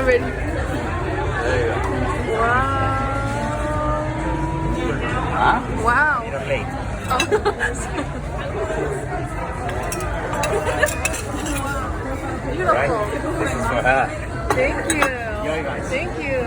already. There you go. Wow. Huh? Wow. You're late. Beautiful. Right? This is for her. Thank you. Enjoy, guys. Thank you.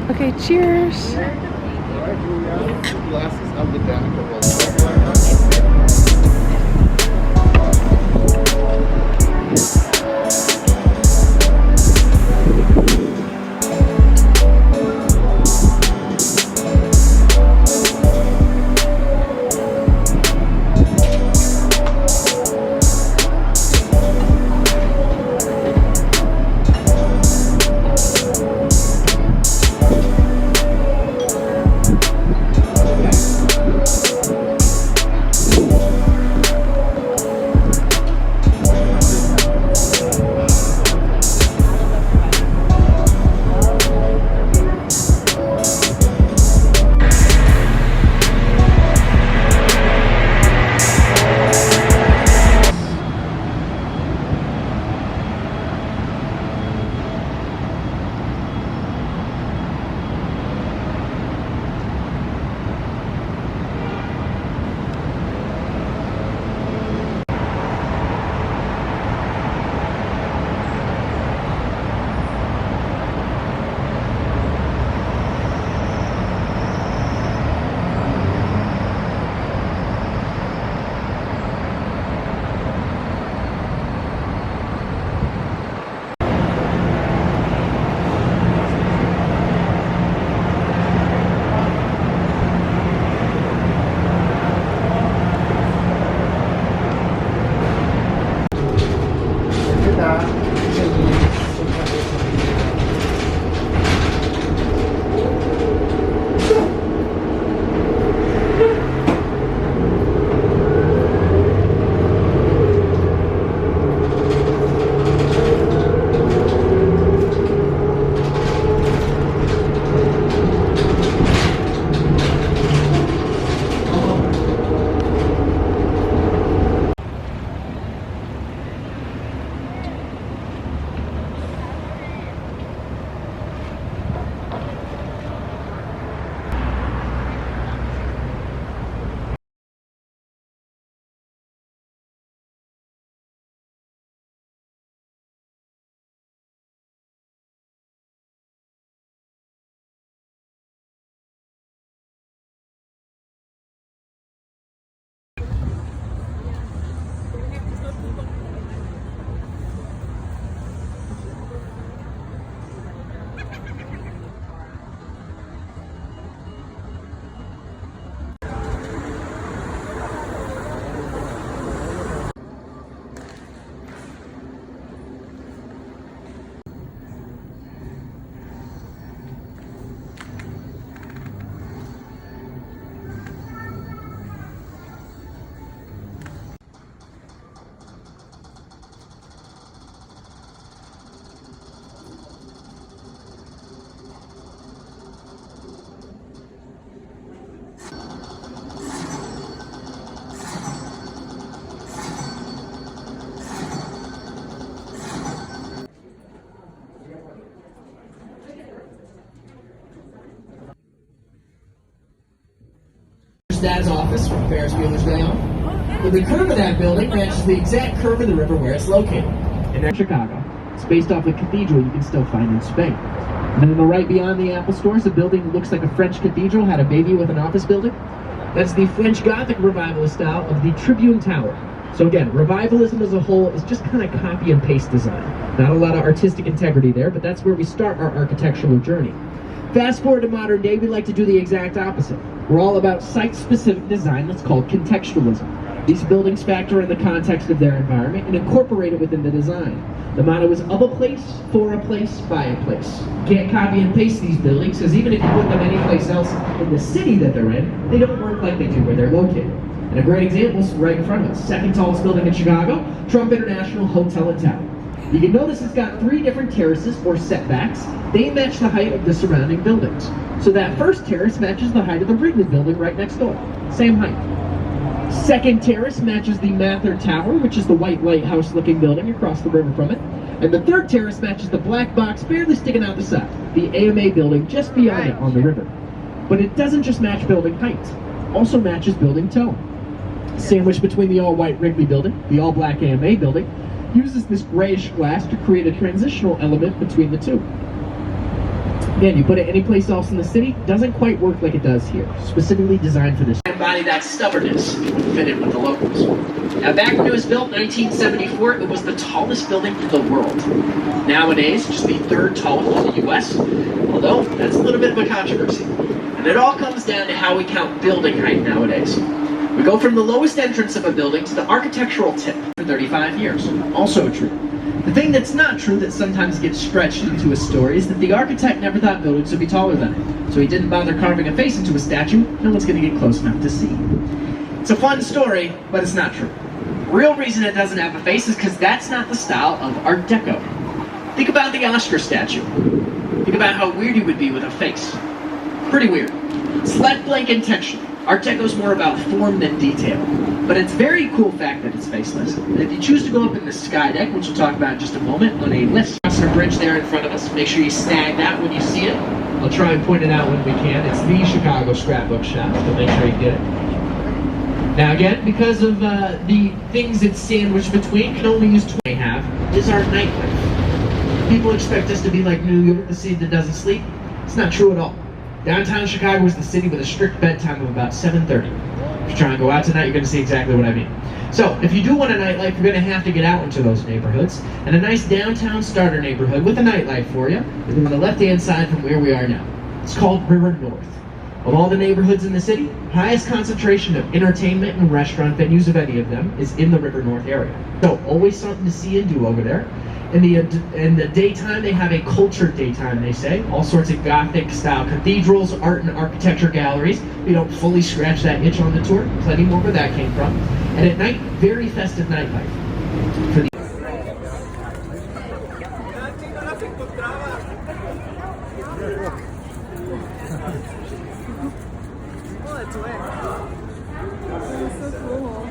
Okay, cheers. Glasses of the Danica roll. Mr. Dad's office from Ferris Bueller's Day Off. But the curve of that building matches the exact curve of the river where it's located. And in Chicago, it's based off a cathedral you can still find in Spain. And then on the right beyond the Apple stores, a building that looks like a French cathedral had a baby with an office building. That's the French Gothic revivalist style of the Tribune Tower. So again, revivalism as a whole is just kind of copy and paste design. Not a lot of artistic integrity there, but that's where we start our architectural journey. Fast forward to modern day, we like to do the exact opposite. We're all about site-specific design that's called contextualism. These buildings factor in the context of their environment and incorporate it within the design. The motto is of a place, for a place, by a place. You can't copy and paste these buildings, because even if you put them anyplace else in the city that they're in, they don't work like they do where they're located. And a great example is right in front of us. Second tallest building in Chicago, Trump International Hotel and Tower. You can notice it's got 3 different terraces or setbacks. They match the height of the surrounding buildings. So that first terrace matches the height of the Wrigley building right next door. Same height. Second terrace matches the Mather Tower, which is the white lighthouse looking building across the river from it. And the third terrace matches the black box barely sticking out the side, the AMA building just beyond it on the river. But it doesn't just match building height, also matches building tone. Sandwiched between the all-white Wrigley building, the all-black AMA building, uses this grayish glass to create a transitional element between the two. Again, you put it anyplace else in the city, doesn't quite work like it does here. Specifically designed for this. Embody that stubbornness would fit in with the locals. Now, back when it was built, 1974, it was the tallest building in the world. Nowadays, just the 3rd tallest in the US, although that's a little bit of a controversy. And it all comes down to how we count building height nowadays. We go from the lowest entrance of a building to the architectural tip for 35 years. Also true. The thing that's not true that sometimes gets stretched into a story is that the architect never thought buildings would be taller than it. So he didn't bother carving a face into a statue. No one's going to get close enough to see. It's a fun story, but it's not true. Real reason it doesn't have a face is because that's not the style of Art Deco. Think about the Oscar statue. Think about how weird he would be with a face. Pretty weird. It's left blank intentionally. Art Deco's more about form than detail. But it's a very cool fact that it's faceless. And if you choose to go up in the sky deck, which we'll talk about in just a moment, on a lift, across the bridge there in front of us, make sure you snag that when you see it. I'll try and point it out when we can. It's the Chicago Scrapbook Shop, so make sure you get it. Now again, because of the things it's sandwiched between, can only use 20 have, is our nightlife. People expect us to be like New York, the city that doesn't sleep. It's not true at all. Downtown Chicago is the city with a strict bedtime of about 7:30. If you try and go out tonight, you're going to see exactly what I mean. So, if you do want a nightlife, you're going to have to get out into those neighborhoods. And a nice downtown starter neighborhood with a nightlife for you is on the left-hand side from where we are now. It's called River North. Of all the neighborhoods in the city, highest concentration of entertainment and restaurant venues of any of them is in the River North area. So, always something to see and do over there. In the daytime, they have a culture daytime, they say. All sorts of Gothic-style cathedrals, art and architecture galleries. We don't fully scratch that itch on the tour. Plenty more where that came from. And at night, very festive nightlife. For the so cool.